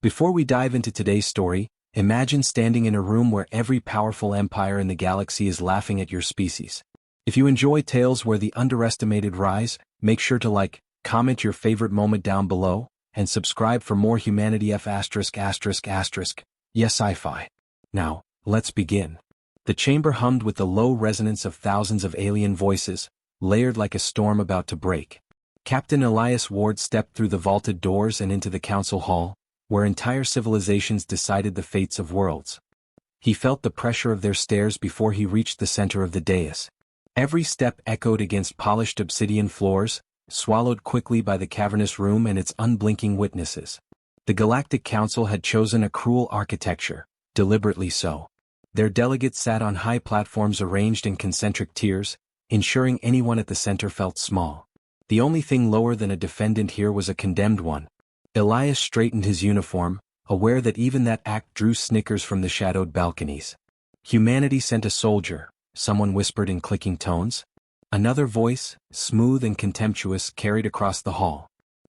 Before we dive into today's story, imagine standing in a room where every powerful empire in the galaxy is laughing at your species. If you enjoy tales where the underestimated rise, make sure to like, comment your favorite moment down below, and subscribe for more humanity Yes, sci-fi. Now, let's begin. The chamber hummed with the low resonance of thousands of alien voices, layered like a storm about to break. Captain Elias Ward stepped through the vaulted doors and into the council hall, where entire civilizations decided the fates of worlds. He felt the pressure of their stares before he reached the center of the dais. Every step echoed against polished obsidian floors, swallowed quickly by the cavernous room and its unblinking witnesses. The Galactic Council had chosen a cruel architecture, deliberately so. Their delegates sat on high platforms arranged in concentric tiers, ensuring anyone at the center felt small. The only thing lower than a defendant here was a condemned one. Elias straightened his uniform, aware that even that act drew snickers from the shadowed balconies. Humanity sent a soldier, someone whispered in clicking tones. Another voice, smooth and contemptuous, carried across the hall.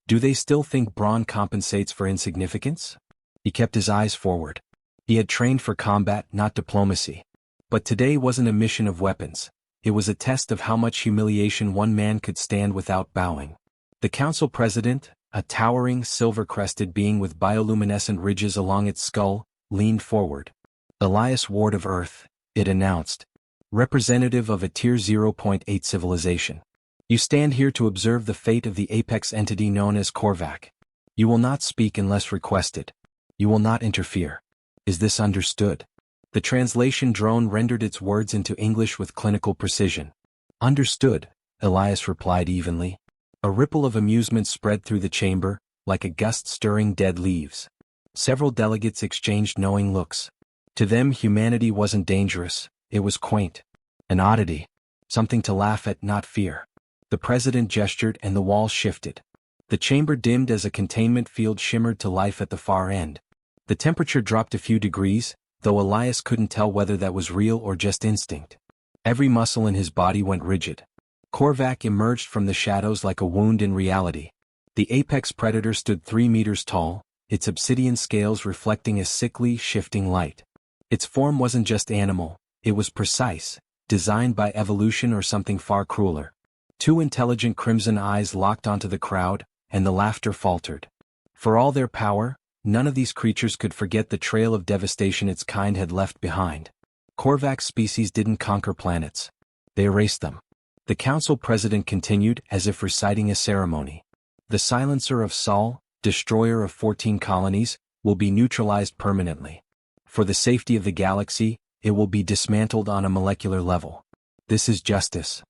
Do they still think brawn compensates for insignificance? He kept his eyes forward. He had trained for combat, not diplomacy. But today wasn't a mission of weapons. It was a test of how much humiliation one man could stand without bowing. The council president, a towering, silver-crested being with bioluminescent ridges along its skull, leaned forward. Elias Ward of Earth, it announced. Representative of a Tier 0.8 civilization. You stand here to observe the fate of the apex entity known as Korvac. You will not speak unless requested. You will not interfere. Is this understood? The translation drone rendered its words into English with clinical precision. Understood, Elias replied evenly. A ripple of amusement spread through the chamber, like a gust stirring dead leaves. Several delegates exchanged knowing looks. To them, humanity wasn't dangerous, it was quaint. An oddity. Something to laugh at, not fear. The president gestured and the walls shifted. The chamber dimmed as a containment field shimmered to life at the far end. The temperature dropped a few degrees, though Elias couldn't tell whether that was real or just instinct. Every muscle in his body went rigid. Korvac emerged from the shadows like a wound in reality. The apex predator stood 3 meters tall, its obsidian scales reflecting a sickly, shifting light. Its form wasn't just animal, it was precise, designed by evolution or something far crueler. 2 intelligent crimson eyes locked onto the crowd, and the laughter faltered. For all their power, none of these creatures could forget the trail of devastation its kind had left behind. Korvac's species didn't conquer planets. They erased them. The council president continued as if reciting a ceremony. The silencer of Sol, destroyer of 14 colonies, will be neutralized permanently. For the safety of the galaxy, it will be dismantled on a molecular level. This is justice.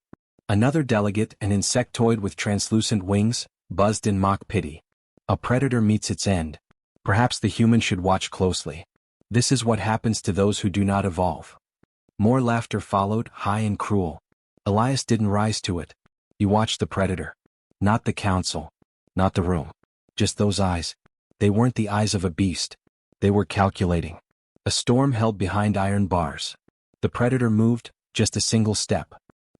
Another delegate, an insectoid with translucent wings, buzzed in mock pity. A predator meets its end. Perhaps the human should watch closely. This is what happens to those who do not evolve. More laughter followed, high and cruel. Elias didn't rise to it. He watched the predator. Not the council. Not the room. Just those eyes. They weren't the eyes of a beast. They were calculating. A storm held behind iron bars. The predator moved, just a single step.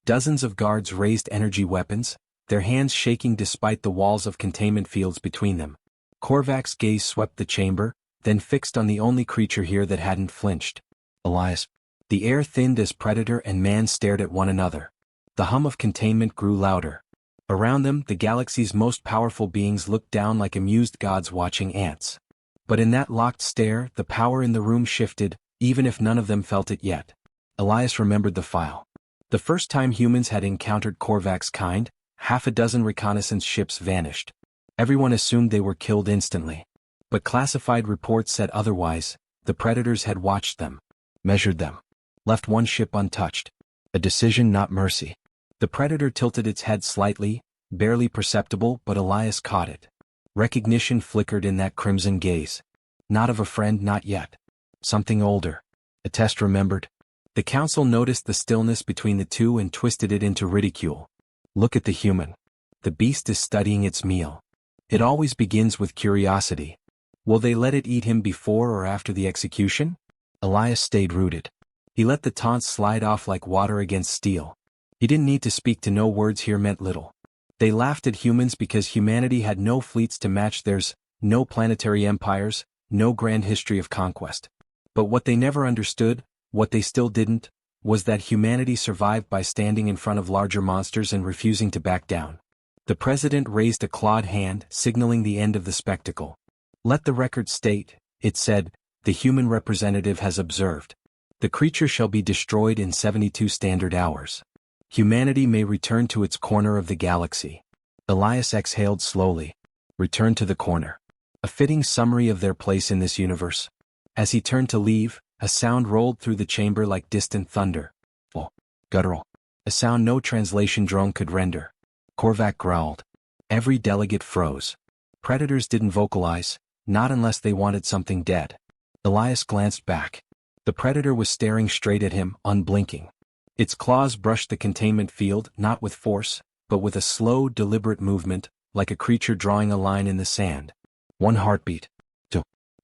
Dozens of guards raised energy weapons, their hands shaking despite the walls of containment fields between them. Korvac's gaze swept the chamber, then fixed on the only creature here that hadn't flinched. Elias. The air thinned as predator and man stared at one another. The hum of containment grew louder. Around them, the galaxy's most powerful beings looked down like amused gods watching ants. But in that locked stare, the power in the room shifted, even if none of them felt it yet. Elias remembered the file. The first time humans had encountered Korvac's kind, 6 reconnaissance ships vanished. Everyone assumed they were killed instantly. But classified reports said otherwise. The predators had watched them, measured them, left one ship untouched. A decision, not mercy. The predator tilted its head slightly, barely perceptible, but Elias caught it. Recognition flickered in that crimson gaze. Not of a friend, not yet. Something older. A test remembered. The council noticed the stillness between the two and twisted it into ridicule. Look at the human. The beast is studying its meal. It always begins with curiosity. Will they let it eat him before or after the execution? Elias stayed rooted. He let the taunts slide off like water against steel. He didn't need to speak to know words here meant little. They laughed at humans because humanity had no fleets to match theirs, no planetary empires, no grand history of conquest. But what they never understood, what they still didn't, was that humanity survived by standing in front of larger monsters and refusing to back down. The president raised a clawed hand, signaling the end of the spectacle. "Let the record state," it said, "the human representative has observed. The creature shall be destroyed in 72 standard hours. Humanity may return to its corner of the galaxy." Elias exhaled slowly. Return to the corner. A fitting summary of their place in this universe. As he turned to leave, a sound rolled through the chamber like distant thunder. Oh, guttural. A sound no translation drone could render. Korvac growled. Every delegate froze. Predators didn't vocalize, not unless they wanted something dead. Elias glanced back. The predator was staring straight at him, unblinking. Its claws brushed the containment field, not with force, but with a slow, deliberate movement, like a creature drawing a line in the sand. One heartbeat.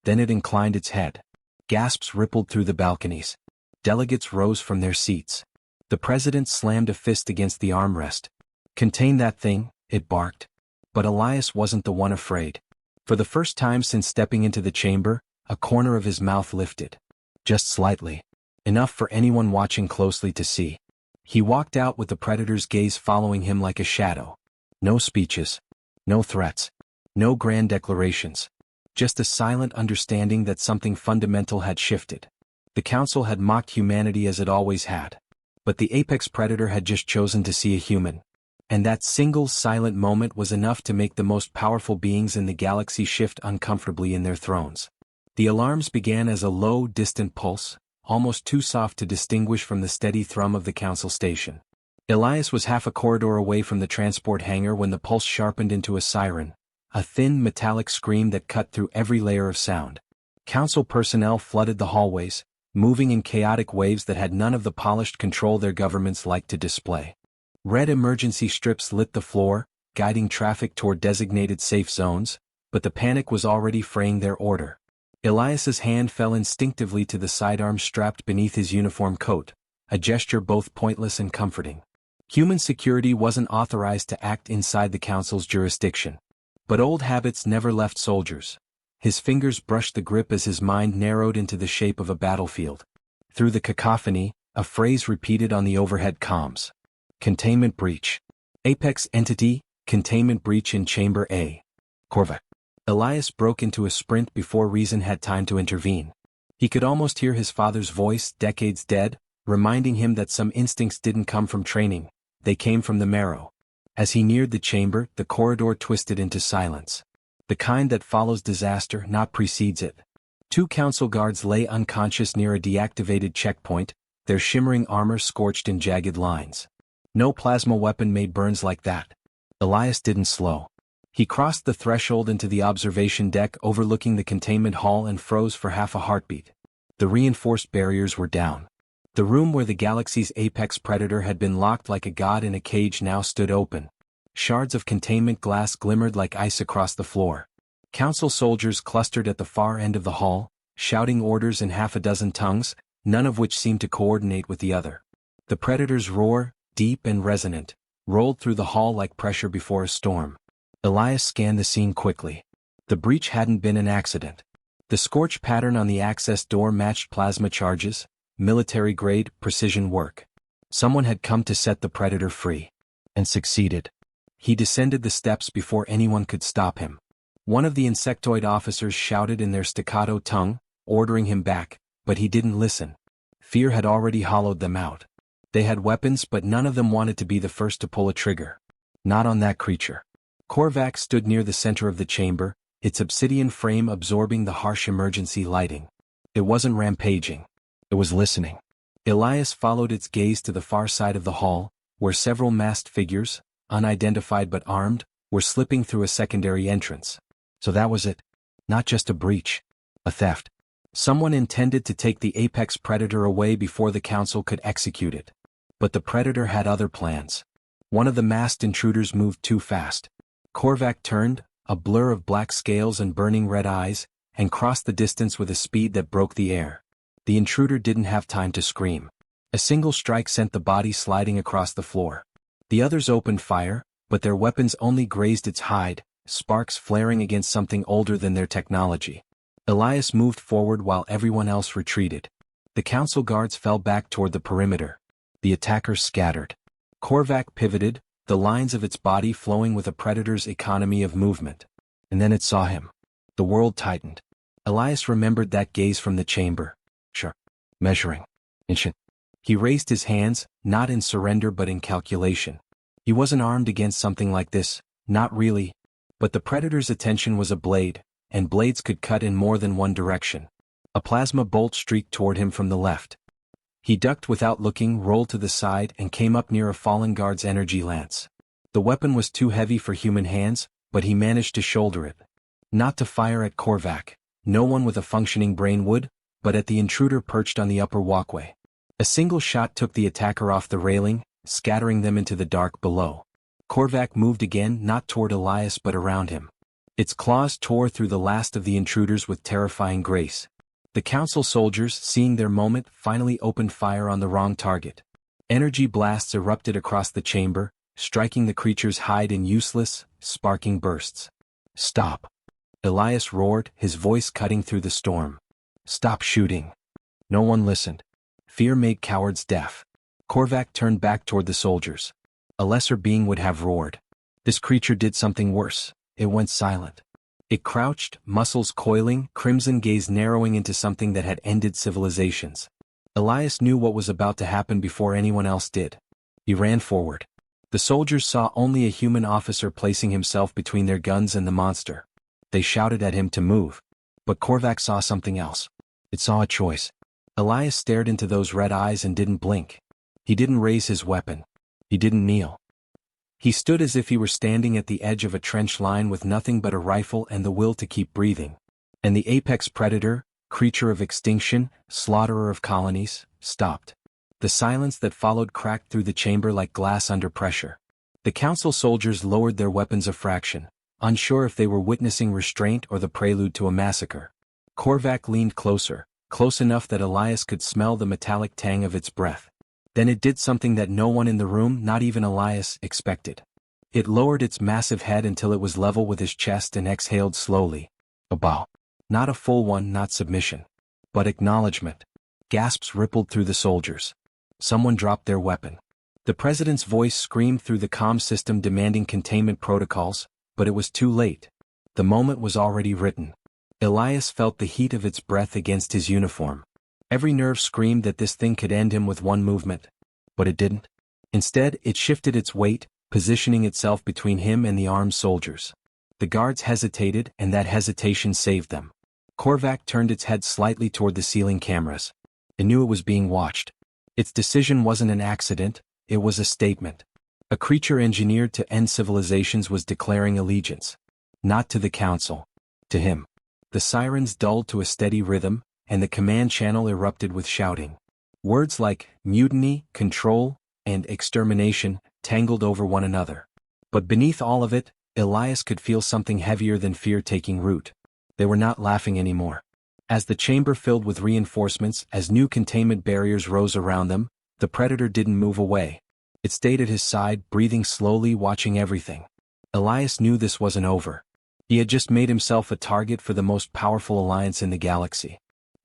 Then it inclined its head. Gasps rippled through the balconies. Delegates rose from their seats. The president slammed a fist against the armrest. "Contain that thing," it barked. But Elias wasn't the one afraid. For the first time since stepping into the chamber, a corner of his mouth lifted. Just slightly. Enough for anyone watching closely to see. He walked out with the predator's gaze following him like a shadow. No speeches. No threats. No grand declarations. Just a silent understanding that something fundamental had shifted. The council had mocked humanity as it always had. But the apex predator had just chosen to see a human. And that single silent moment was enough to make the most powerful beings in the galaxy shift uncomfortably in their thrones. The alarms began as a low, distant pulse, almost too soft to distinguish from the steady thrum of the council station. Elias was half a corridor away from the transport hangar when the pulse sharpened into a siren, a thin metallic scream that cut through every layer of sound. Council personnel flooded the hallways, moving in chaotic waves that had none of the polished control their governments liked to display. Red emergency strips lit the floor, guiding traffic toward designated safe zones, but the panic was already fraying their order. Elias's hand fell instinctively to the sidearm strapped beneath his uniform coat, a gesture both pointless and comforting. Human security wasn't authorized to act inside the council's jurisdiction. But old habits never left soldiers. His fingers brushed the grip as his mind narrowed into the shape of a battlefield. Through the cacophony, a phrase repeated on the overhead comms. Containment breach. Apex entity, containment breach in Chamber A. Korvac. Elias broke into a sprint before reason had time to intervene. He could almost hear his father's voice, decades dead, reminding him that some instincts didn't come from training, they came from the marrow. As he neared the chamber, the corridor twisted into silence. The kind that follows disaster, not precedes it. 2 council guards lay unconscious near a deactivated checkpoint, their shimmering armor scorched in jagged lines. No plasma weapon made burns like that. Elias didn't slow. He crossed the threshold into the observation deck overlooking the containment hall and froze for half a heartbeat. The reinforced barriers were down. The room where the galaxy's apex predator had been locked like a god in a cage now stood open. Shards of containment glass glimmered like ice across the floor. Council soldiers clustered at the far end of the hall, shouting orders in half a dozen tongues, none of which seemed to coordinate with the other. The predator's roar, deep and resonant, rolled through the hall like pressure before a storm. Elias scanned the scene quickly. The breach hadn't been an accident. The scorch pattern on the access door matched plasma charges, military-grade, precision work. Someone had come to set the predator free. And succeeded. He descended the steps before anyone could stop him. One of the insectoid officers shouted in their staccato tongue, ordering him back, but he didn't listen. Fear had already hollowed them out. They had weapons, but none of them wanted to be the first to pull a trigger. Not on that creature. Korvac stood near the center of the chamber, its obsidian frame absorbing the harsh emergency lighting. It wasn't rampaging. It was listening. Elias followed its gaze to the far side of the hall, where several masked figures, unidentified but armed, were slipping through a secondary entrance. So that was it. Not just a breach. A theft. Someone intended to take the apex predator away before the council could execute it. But the predator had other plans. One of the masked intruders moved too fast. Korvac turned, a blur of black scales and burning red eyes, and crossed the distance with a speed that broke the air. The intruder didn't have time to scream. A single strike sent the body sliding across the floor. The others opened fire, but their weapons only grazed its hide, sparks flaring against something older than their technology. Elias moved forward while everyone else retreated. The council guards fell back toward the perimeter. The attackers scattered. Korvac pivoted, the lines of its body flowing with a predator's economy of movement. And then it saw him. The world tightened. Elias remembered that gaze from the chamber. Sure. Measuring. Ancient. He raised his hands, not in surrender but in calculation. He wasn't armed against something like this, not really. But the predator's attention was a blade, and blades could cut in more than one direction. A plasma bolt streaked toward him from the left. He ducked without looking, rolled to the side, and came up near a fallen guard's energy lance. The weapon was too heavy for human hands, but he managed to shoulder it. Not to fire at Korvac. No one with a functioning brain would, but at the intruder perched on the upper walkway. A single shot took the attacker off the railing, scattering them into the dark below. Korvac moved again, not toward Elias but around him. Its claws tore through the last of the intruders with terrifying grace. The council soldiers, seeing their moment, finally opened fire on the wrong target. Energy blasts erupted across the chamber, striking the creature's hide in useless, sparking bursts. Stop! Elias roared, his voice cutting through the storm. Stop shooting! No one listened. Fear made cowards deaf. Korvac turned back toward the soldiers. A lesser being would have roared. This creature did something worse. It went silent. It crouched, muscles coiling, crimson gaze narrowing into something that had ended civilizations. Elias knew what was about to happen before anyone else did. He ran forward. The soldiers saw only a human officer placing himself between their guns and the monster. They shouted at him to move. But Korvac saw something else. It saw a choice. Elias stared into those red eyes and didn't blink. He didn't raise his weapon. He didn't kneel. He stood as if he were standing at the edge of a trench line with nothing but a rifle and the will to keep breathing. And the apex predator, creature of extinction, slaughterer of colonies, stopped. The silence that followed cracked through the chamber like glass under pressure. The council soldiers lowered their weapons a fraction, unsure if they were witnessing restraint or the prelude to a massacre. Korvac leaned closer, close enough that Elias could smell the metallic tang of its breath. Then it did something that no one in the room, not even Elias, expected. It lowered its massive head until it was level with his chest and exhaled slowly. A bow. Not a full one, not submission. But acknowledgement. Gasps rippled through the soldiers. Someone dropped their weapon. The president's voice screamed through the comm system demanding containment protocols, but it was too late. The moment was already written. Elias felt the heat of its breath against his uniform. Every nerve screamed that this thing could end him with one movement. But it didn't. Instead, it shifted its weight, positioning itself between him and the armed soldiers. The guards hesitated, and that hesitation saved them. Korvac turned its head slightly toward the ceiling cameras. It knew it was being watched. Its decision wasn't an accident, it was a statement. A creature engineered to end civilizations was declaring allegiance. Not to the council. To him. The sirens dulled to a steady rhythm, and the command channel erupted with shouting. Words like mutiny, control, and extermination tangled over one another. But beneath all of it, Elias could feel something heavier than fear taking root. They were not laughing anymore. As the chamber filled with reinforcements, as new containment barriers rose around them, the predator didn't move away. It stayed at his side, breathing slowly, watching everything. Elias knew this wasn't over. He had just made himself a target for the most powerful alliance in the galaxy.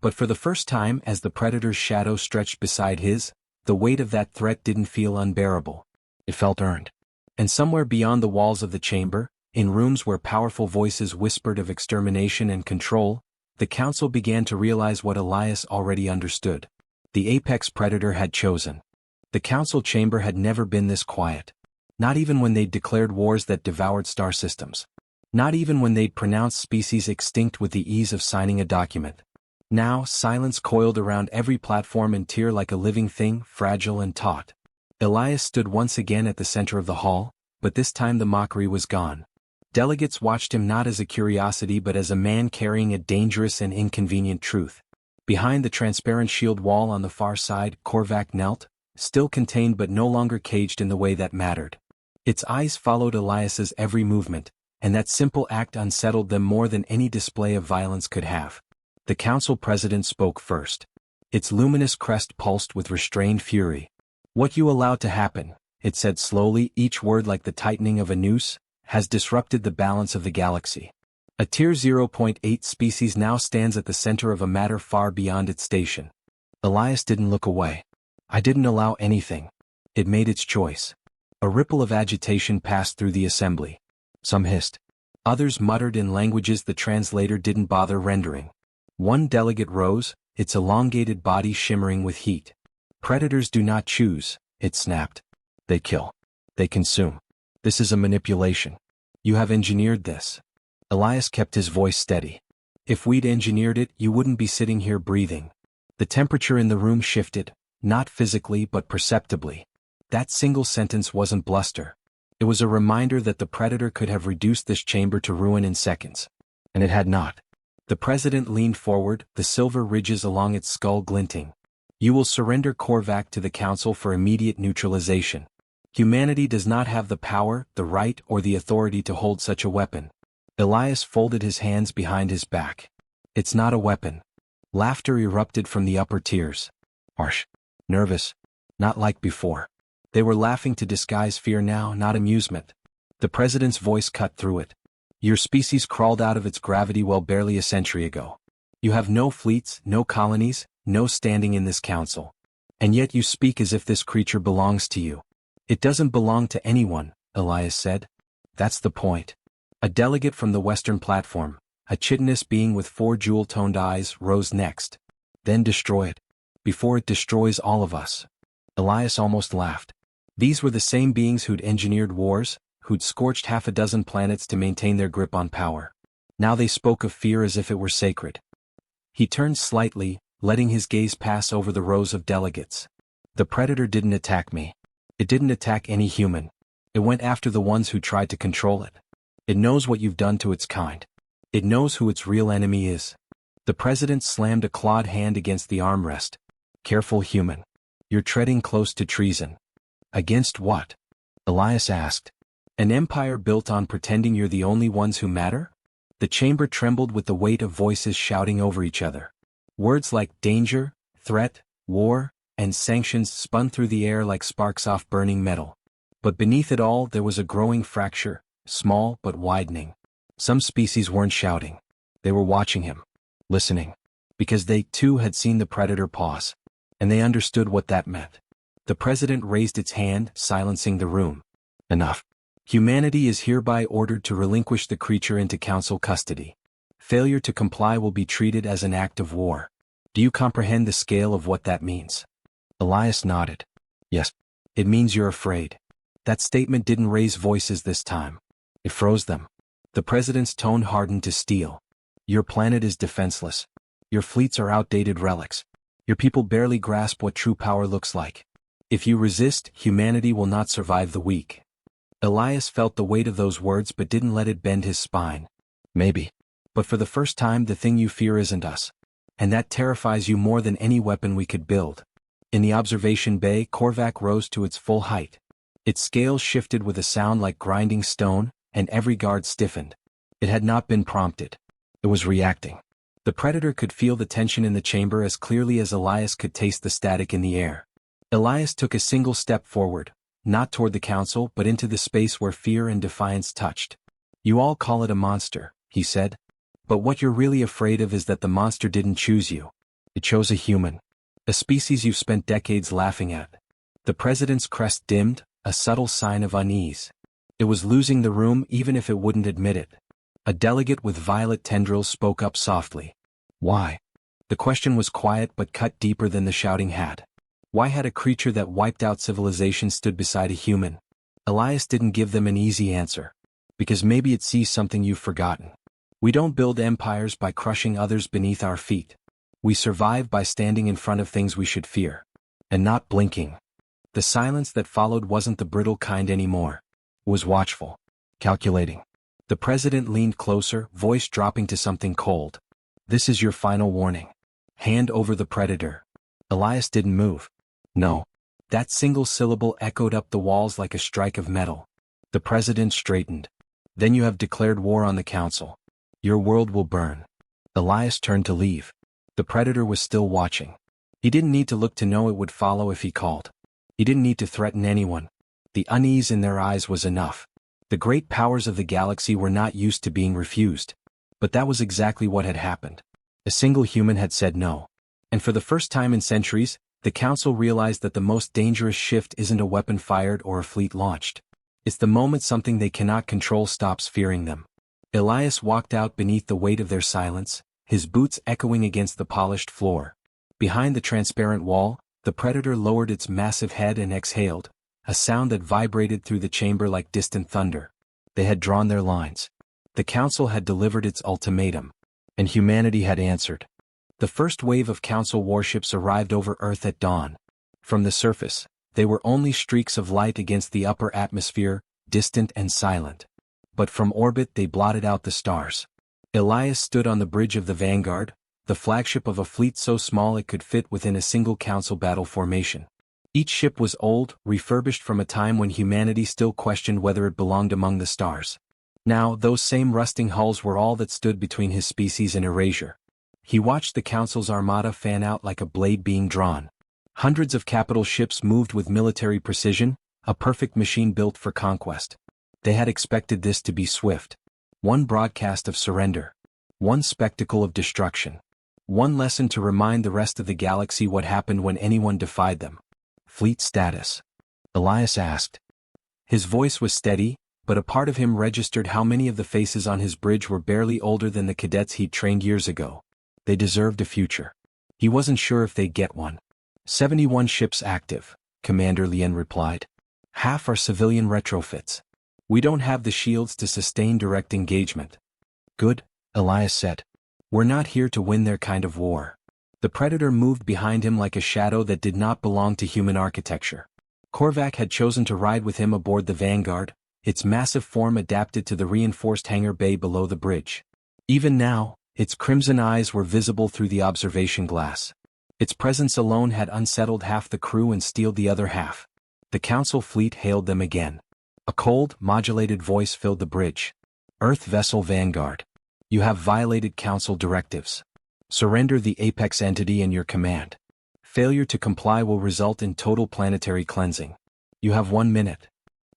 But for the first time, as the predator's shadow stretched beside his, the weight of that threat didn't feel unbearable. It felt earned. And somewhere beyond the walls of the chamber, in rooms where powerful voices whispered of extermination and control, the council began to realize what Elias already understood. The apex predator had chosen. The council chamber had never been this quiet. Not even when they'd declared wars that devoured star systems. Not even when they'd pronounced species extinct with the ease of signing a document. Now, silence coiled around every platform and tier like a living thing, fragile and taut. Elias stood once again at the center of the hall, but this time the mockery was gone. Delegates watched him not as a curiosity but as a man carrying a dangerous and inconvenient truth. Behind the transparent shield wall on the far side, Korvac knelt, still contained but no longer caged in the way that mattered. Its eyes followed Elias's every movement, and that simple act unsettled them more than any display of violence could have. The council president spoke first. Its luminous crest pulsed with restrained fury. What you allowed to happen, it said slowly, each word like the tightening of a noose, has disrupted the balance of the galaxy. A Tier 0.8 species now stands at the center of a matter far beyond its station. Elias didn't look away. I didn't allow anything. It made its choice. A ripple of agitation passed through the assembly. Some hissed. Others muttered in languages the translator didn't bother rendering. One delegate rose, its elongated body shimmering with heat. Predators do not choose, it snapped. They kill. They consume. This is a manipulation. You have engineered this. Elias kept his voice steady. If we'd engineered it, you wouldn't be sitting here breathing. The temperature in the room shifted, not physically but perceptibly. That single sentence wasn't bluster. It was a reminder that the predator could have reduced this chamber to ruin in seconds. And it had not. The president leaned forward, the silver ridges along its skull glinting. You will surrender Korvac to the council for immediate neutralization. Humanity does not have the power, the right, or the authority to hold such a weapon. Elias folded his hands behind his back. It's not a weapon. Laughter erupted from the upper tiers. Harsh. Nervous. Not like before. They were laughing to disguise fear now, not amusement. The president's voice cut through it. Your species crawled out of its gravity well barely a century ago. You have no fleets, no colonies, no standing in this council. And yet you speak as if this creature belongs to you. It doesn't belong to anyone, Elias said. That's the point. A delegate from the western platform, a chitinous being with 4 jewel-toned eyes, rose next. Then destroy it. Before it destroys all of us. Elias almost laughed. These were the same beings who'd engineered wars, who'd scorched half a dozen planets to maintain their grip on power. Now they spoke of fear as if it were sacred. He turned slightly, letting his gaze pass over the rows of delegates. The predator didn't attack me. It didn't attack any human. It went after the ones who tried to control it. It knows what you've done to its kind. It knows who its real enemy is. The president slammed a clawed hand against the armrest. Careful, human. You're treading close to treason. Against what? Elias asked. An empire built on pretending you're the only ones who matter? The chamber trembled with the weight of voices shouting over each other. Words like danger, threat, war, and sanctions spun through the air like sparks off burning metal. But beneath it all there was a growing fracture, small but widening. Some species weren't shouting. They were watching him. Listening. Because they, too, had seen the predator pause. And they understood what that meant. The president raised its hand, silencing the room. Enough. Humanity is hereby ordered to relinquish the creature into council custody. Failure to comply will be treated as an act of war. Do you comprehend the scale of what that means? Elias nodded. Yes. It means you're afraid. That statement didn't raise voices this time. It froze them. The president's tone hardened to steel. Your planet is defenseless. Your fleets are outdated relics. Your people barely grasp what true power looks like. If you resist, humanity will not survive the weak. Elias felt the weight of those words but didn't let it bend his spine. Maybe. But for the first time the thing you fear isn't us. And that terrifies you more than any weapon we could build. In the observation bay, Korvac rose to its full height. Its scales shifted with a sound like grinding stone, and every guard stiffened. It had not been prompted. It was reacting. The predator could feel the tension in the chamber as clearly as Elias could taste the static in the air. Elias took a single step forward, not toward the council but into the space where fear and defiance touched. You all call it a monster, he said. But what you're really afraid of is that the monster didn't choose you. It chose a human. A species you've spent decades laughing at. The president's crest dimmed, a subtle sign of unease. It was losing the room even if it wouldn't admit it. A delegate with violet tendrils spoke up softly. Why? The question was quiet but cut deeper than the shouting had. Why had a creature that wiped out civilization stood beside a human? Elias didn't give them an easy answer. Because maybe it sees something you've forgotten. We don't build empires by crushing others beneath our feet. We survive by standing in front of things we should fear. And not blinking. The silence that followed wasn't the brittle kind anymore. It was watchful. Calculating. The president leaned closer, voice dropping to something cold. This is your final warning. Hand over the predator. Elias didn't move. No. That single syllable echoed up the walls like a strike of metal. The president straightened. Then you have declared war on the council. Your world will burn. Elias turned to leave. The predator was still watching. He didn't need to look to know it would follow if he called. He didn't need to threaten anyone. The unease in their eyes was enough. The great powers of the galaxy were not used to being refused. But that was exactly what had happened. A single human had said no. And for the first time in centuries, the Council realized that the most dangerous shift isn't a weapon fired or a fleet launched. It's the moment something they cannot control stops fearing them. Elias walked out beneath the weight of their silence, his boots echoing against the polished floor. Behind the transparent wall, the predator lowered its massive head and exhaled, a sound that vibrated through the chamber like distant thunder. They had drawn their lines. The Council had delivered its ultimatum. And humanity had answered. The first wave of Council warships arrived over Earth at dawn. From the surface, they were only streaks of light against the upper atmosphere, distant and silent. But from orbit they blotted out the stars. Elias stood on the bridge of the Vanguard, the flagship of a fleet so small it could fit within a single Council battle formation. Each ship was old, refurbished from a time when humanity still questioned whether it belonged among the stars. Now, those same rusting hulls were all that stood between his species and erasure. He watched the Council's armada fan out like a blade being drawn. Hundreds of capital ships moved with military precision, a perfect machine built for conquest. They had expected this to be swift. One broadcast of surrender. One spectacle of destruction. One lesson to remind the rest of the galaxy what happened when anyone defied them. Fleet status? Elias asked. His voice was steady, but a part of him registered how many of the faces on his bridge were barely older than the cadets he'd trained years ago. They deserved a future. He wasn't sure if they'd get one. 71 ships active, Commander Lien replied. Half are civilian retrofits. We don't have the shields to sustain direct engagement. Good, Elias said. We're not here to win their kind of war. The Predator moved behind him like a shadow that did not belong to human architecture. Korvac had chosen to ride with him aboard the Vanguard, its massive form adapted to the reinforced hangar bay below the bridge. Even now, its crimson eyes were visible through the observation glass. Its presence alone had unsettled half the crew and steeled the other half. The Council fleet hailed them again. A cold, modulated voice filled the bridge. Earth Vessel Vanguard. You have violated Council directives. Surrender the apex entity in your command. Failure to comply will result in total planetary cleansing. You have 1 minute.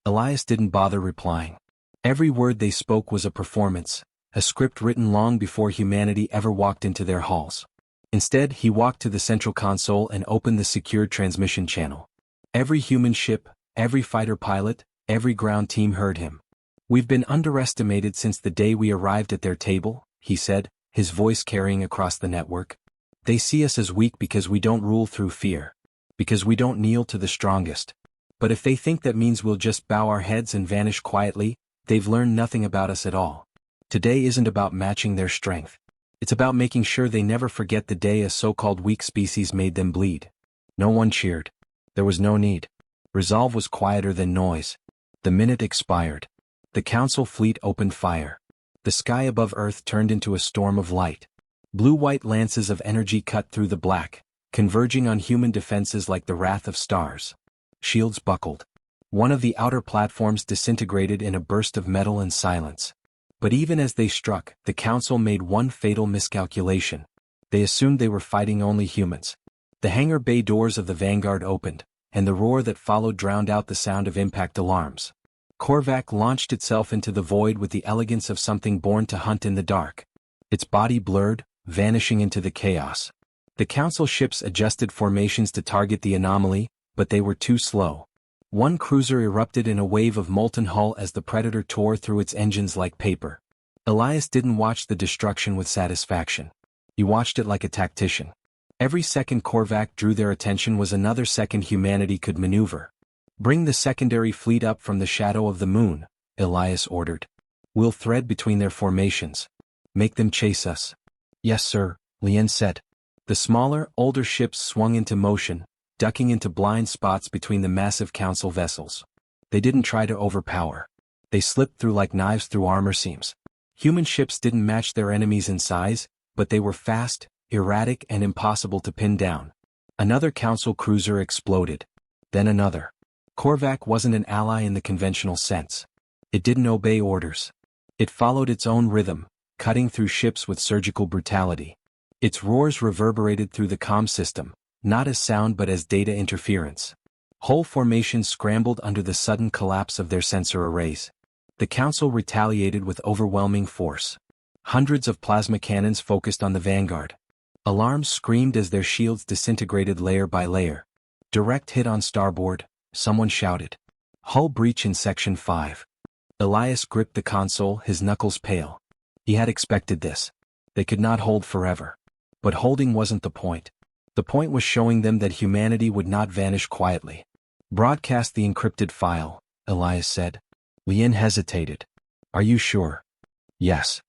Elias didn't bother replying. Every word they spoke was a performance, a script written long before humanity ever walked into their halls. Instead, he walked to the central console and opened the secured transmission channel. Every human ship, every fighter pilot, every ground team heard him. We've been underestimated since the day we arrived at their table, he said, his voice carrying across the network. They see us as weak because we don't rule through fear. Because we don't kneel to the strongest. But if they think that means we'll just bow our heads and vanish quietly, they've learned nothing about us at all. Today isn't about matching their strength. It's about making sure they never forget the day a so-called weak species made them bleed. No one cheered. There was no need. Resolve was quieter than noise. The minute expired. The Council fleet opened fire. The sky above Earth turned into a storm of light. Blue-white lances of energy cut through the black, converging on human defenses like the wrath of stars. Shields buckled. One of the outer platforms disintegrated in a burst of metal and silence. But even as they struck, the Council made one fatal miscalculation. They assumed they were fighting only humans. The hangar bay doors of the Vanguard opened, and the roar that followed drowned out the sound of impact alarms. Korvac launched itself into the void with the elegance of something born to hunt in the dark. Its body blurred, vanishing into the chaos. The Council ships adjusted formations to target the anomaly, but they were too slow. One cruiser erupted in a wave of molten hull as the Predator tore through its engines like paper. Elias didn't watch the destruction with satisfaction. He watched it like a tactician. Every second Korvac drew their attention was another second humanity could maneuver. Bring the secondary fleet up from the shadow of the moon, Elias ordered. We'll thread between their formations. Make them chase us. Yes, sir, Lien said. The smaller, older ships swung into motion, ducking into blind spots between the massive Council vessels. They didn't try to overpower. They slipped through like knives through armor seams. Human ships didn't match their enemies in size, but they were fast, erratic and impossible to pin down. Another Council cruiser exploded. Then another. Korvac wasn't an ally in the conventional sense. It didn't obey orders. It followed its own rhythm, cutting through ships with surgical brutality. Its roars reverberated through the comm system, not as sound but as data interference. Whole formations scrambled under the sudden collapse of their sensor arrays. The Council retaliated with overwhelming force. Hundreds of plasma cannons focused on the vanguard. Alarms screamed as their shields disintegrated layer by layer. Direct hit on starboard, someone shouted. Hull breach in Section 5. Elias gripped the console, his knuckles pale. He had expected this. They could not hold forever. But holding wasn't the point. The point was showing them that humanity would not vanish quietly. Broadcast the encrypted file, Elias said. Lien hesitated. Are you sure? Yes.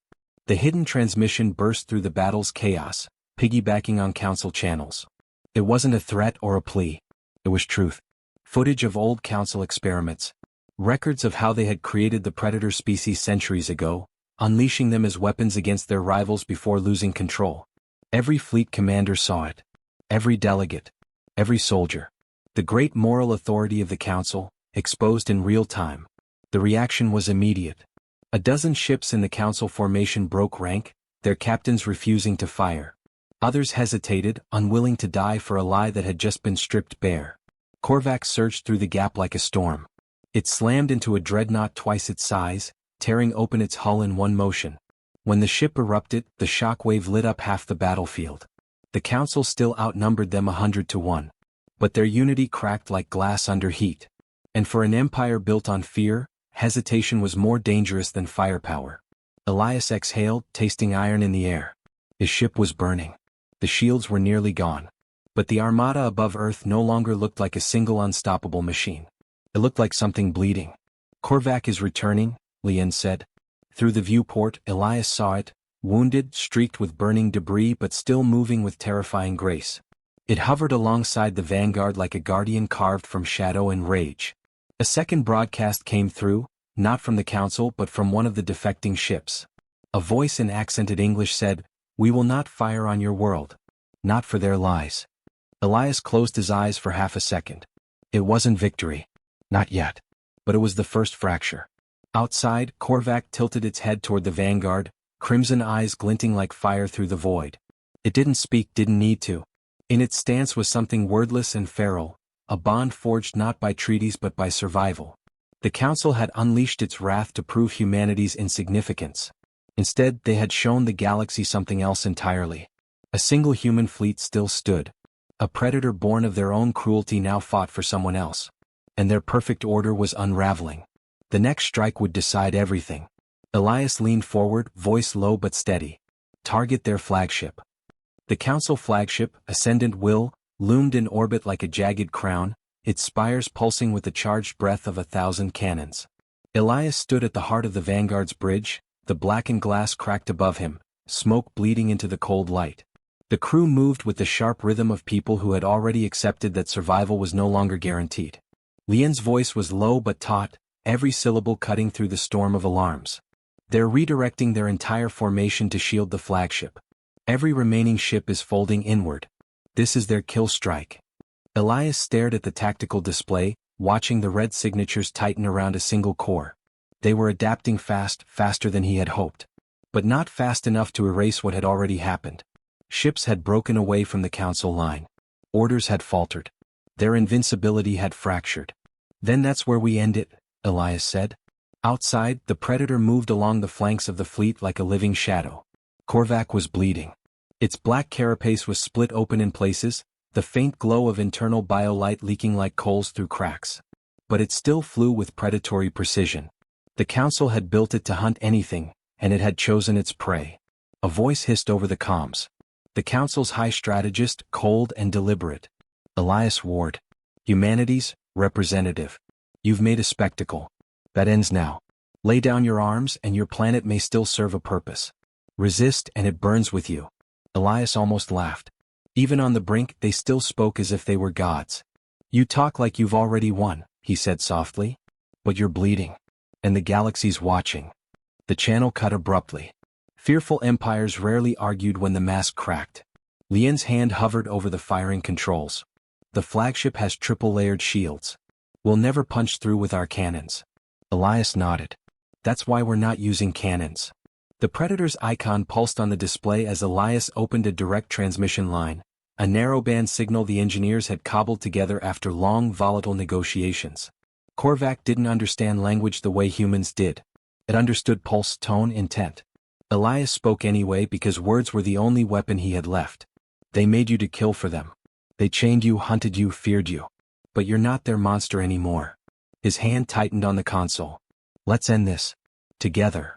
The hidden transmission burst through the battle's chaos, piggybacking on council channels. It wasn't a threat or a plea. It was truth. Footage of old council experiments. Records of how they had created the predator species centuries ago, unleashing them as weapons against their rivals before losing control. Every fleet commander saw it. Every delegate. Every soldier. The great moral authority of the council, exposed in real time. The reaction was immediate. A dozen ships in the council formation broke rank, their captains refusing to fire. Others hesitated, unwilling to die for a lie that had just been stripped bare. Korvac surged through the gap like a storm. It slammed into a dreadnought twice its size, tearing open its hull in one motion. When the ship erupted, the shockwave lit up half the battlefield. The council still outnumbered them 100-1. But their unity cracked like glass under heat. And for an empire built on fear, hesitation was more dangerous than firepower. Elias exhaled, tasting iron in the air. His ship was burning. The shields were nearly gone. But the armada above Earth no longer looked like a single unstoppable machine. It looked like something bleeding. Korvac is returning, Lien said. Through the viewport, Elias saw it, wounded, streaked with burning debris but still moving with terrifying grace. It hovered alongside the vanguard like a guardian carved from shadow and rage. A second broadcast came through, not from the council but from one of the defecting ships. A voice in accented English said, "We will not fire on your world. Not for their lies." Elias closed his eyes for half a second. It wasn't victory. Not yet. But it was the first fracture. Outside, Korvac tilted its head toward the vanguard, crimson eyes glinting like fire through the void. It didn't speak, didn't need to. In its stance was something wordless and feral, a bond forged not by treaties but by survival. The council had unleashed its wrath to prove humanity's insignificance. Instead, they had shown the galaxy something else entirely. A single human fleet still stood. A predator born of their own cruelty now fought for someone else. And their perfect order was unraveling. The next strike would decide everything. Elias leaned forward, voice low but steady. Target their flagship. The council flagship, Ascendant Will, loomed in orbit like a jagged crown, its spires pulsing with the charged breath of 1,000 cannons. Elias stood at the heart of the vanguard's bridge, the blackened glass cracked above him, smoke bleeding into the cold light. The crew moved with the sharp rhythm of people who had already accepted that survival was no longer guaranteed. Lien's voice was low but taut, every syllable cutting through the storm of alarms. They're redirecting their entire formation to shield the flagship. Every remaining ship is folding inward. This is their kill strike. Elias stared at the tactical display, watching the red signatures tighten around a single core. They were adapting fast, faster than he had hoped. But not fast enough to erase what had already happened. Ships had broken away from the council line. Orders had faltered. Their invincibility had fractured. Then that's where we end it, Elias said. Outside, the predator moved along the flanks of the fleet like a living shadow. Korvac was bleeding. Its black carapace was split open in places, the faint glow of internal biolight leaking like coals through cracks. But it still flew with predatory precision. The council had built it to hunt anything, and it had chosen its prey. A voice hissed over the comms. The council's high strategist, cold and deliberate. Elias Ward. Humanity's representative. You've made a spectacle. That ends now. Lay down your arms and your planet may still serve a purpose. Resist and it burns with you. Elias almost laughed. Even on the brink, they still spoke as if they were gods. You talk like you've already won, he said softly. But you're bleeding. And the galaxy's watching. The channel cut abruptly. Fearful empires rarely argued when the mask cracked. Lien's hand hovered over the firing controls. The flagship has triple-layered shields. We'll never punch through with our cannons. Elias nodded. That's why we're not using cannons. The Predator's icon pulsed on the display as Elias opened a direct transmission line, a narrowband signal the engineers had cobbled together after long, volatile negotiations. Korvac didn't understand language the way humans did. It understood pulse, tone, intent. Elias spoke anyway because words were the only weapon he had left. They made you to kill for them. They chained you, hunted you, feared you. But you're not their monster anymore. His hand tightened on the console. Let's end this. Together.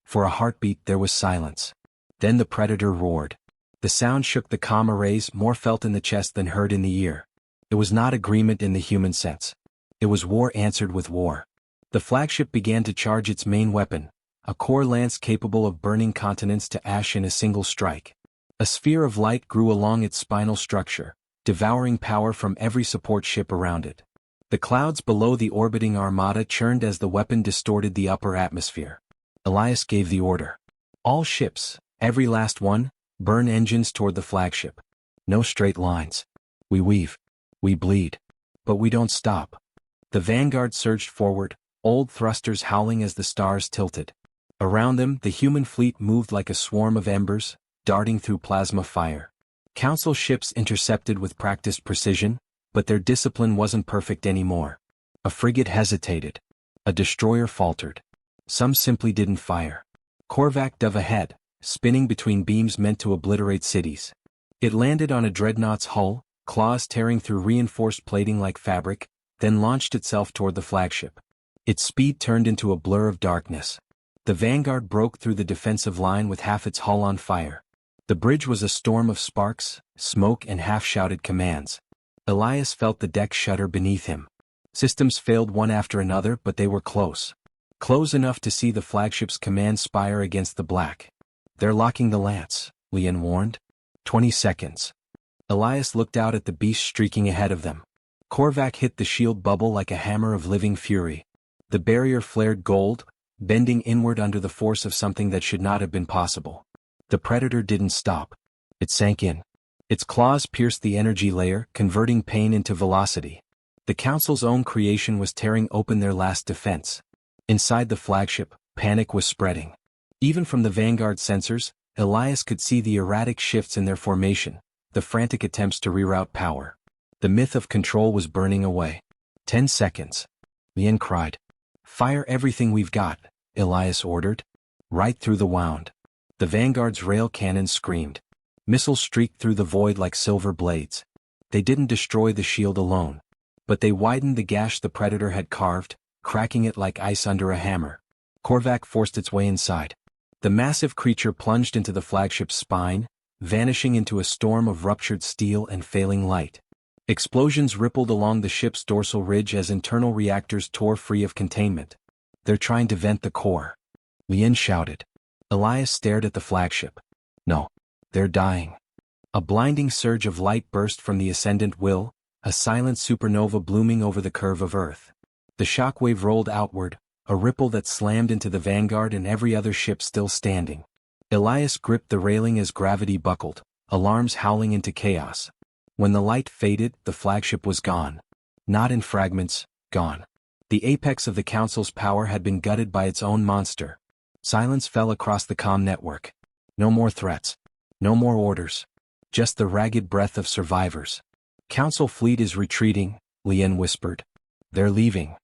For a heartbeat there was silence. Then the predator roared. The sound shook the comm arrays, more felt in the chest than heard in the ear. It was not agreement in the human sense. It was war answered with war. The flagship began to charge its main weapon, a core lance capable of burning continents to ash in a single strike. A sphere of light grew along its spinal structure, devouring power from every support ship around it. The clouds below the orbiting armada churned as the weapon distorted the upper atmosphere. Elias gave the order. All ships, every last one, burn engines toward the flagship. No straight lines. We weave. We bleed. But we don't stop. The vanguard surged forward, old thrusters howling as the stars tilted. Around them, the human fleet moved like a swarm of embers, darting through plasma fire. Council ships intercepted with practiced precision, but their discipline wasn't perfect anymore. A frigate hesitated. A destroyer faltered. Some simply didn't fire. Korvac dove ahead, spinning between beams meant to obliterate cities. It landed on a dreadnought's hull, claws tearing through reinforced plating like fabric, then launched itself toward the flagship. Its speed turned into a blur of darkness. The vanguard broke through the defensive line with half its hull on fire. The bridge was a storm of sparks, smoke and half-shouted commands. Elias felt the deck shudder beneath him. Systems failed one after another, but they were close. Close enough to see the flagship's command spire against the black. They're locking the lance, Leon warned. 20 seconds. Elias looked out at the beast streaking ahead of them. Korvac hit the shield bubble like a hammer of living fury. The barrier flared gold, bending inward under the force of something that should not have been possible. The predator didn't stop. It sank in. Its claws pierced the energy layer, converting pain into velocity. The Council's own creation was tearing open their last defense. Inside the flagship, panic was spreading. Even from the Vanguard sensors, Elias could see the erratic shifts in their formation, the frantic attempts to reroute power. The myth of control was burning away. 10 seconds. Leon cried. Fire everything we've got, Elias ordered. Right through the wound. The Vanguard's rail cannons screamed. Missiles streaked through the void like silver blades. They didn't destroy the shield alone. But they widened the gash the Predator had carved, cracking it like ice under a hammer. Korvac forced its way inside. The massive creature plunged into the flagship's spine, vanishing into a storm of ruptured steel and failing light. Explosions rippled along the ship's dorsal ridge as internal reactors tore free of containment. They're trying to vent the core. Leon shouted. Elias stared at the flagship. No. They're dying. A blinding surge of light burst from the ascendant will, a silent supernova blooming over the curve of Earth. The shockwave rolled outward, a ripple that slammed into the Vanguard and every other ship still standing. Elias gripped the railing as gravity buckled, alarms howling into chaos. When the light faded, the flagship was gone. Not in fragments, gone. The apex of the Council's power had been gutted by its own monster. Silence fell across the comm network. No more threats. No more orders. Just the ragged breath of survivors. Council fleet is retreating, Leon whispered. They're leaving.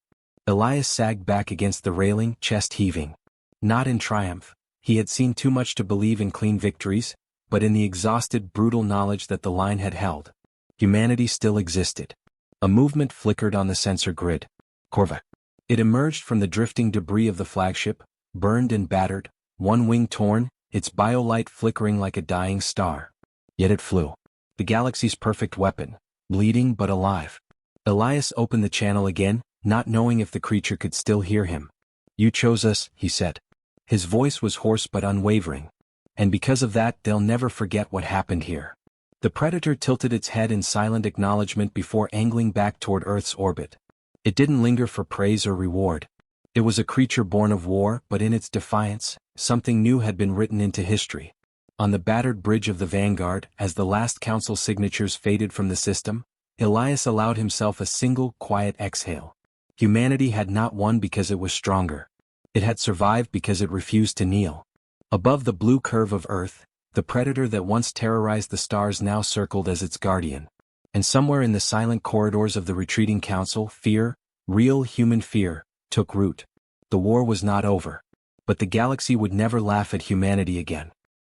Elias sagged back against the railing, chest heaving. Not in triumph. He had seen too much to believe in clean victories, but in the exhausted, brutal knowledge that the line had held. Humanity still existed. A movement flickered on the sensor grid. Korvac. It emerged from the drifting debris of the flagship, burned and battered, one wing torn, its biolight flickering like a dying star. Yet it flew. The galaxy's perfect weapon, bleeding but alive. Elias opened the channel again, not knowing if the creature could still hear him. You chose us, he said. His voice was hoarse but unwavering. And because of that, they'll never forget what happened here. The Predator tilted its head in silent acknowledgement before angling back toward Earth's orbit. It didn't linger for praise or reward. It was a creature born of war, but in its defiance, something new had been written into history. On the battered bridge of the Vanguard, as the last Council signatures faded from the system, Elias allowed himself a single, quiet exhale. Humanity had not won because it was stronger. It had survived because it refused to kneel. Above the blue curve of Earth, the Predator that once terrorized the stars now circled as its guardian. And somewhere in the silent corridors of the retreating Council, fear, real human fear, took root. The war was not over. but the galaxy would never laugh at humanity again.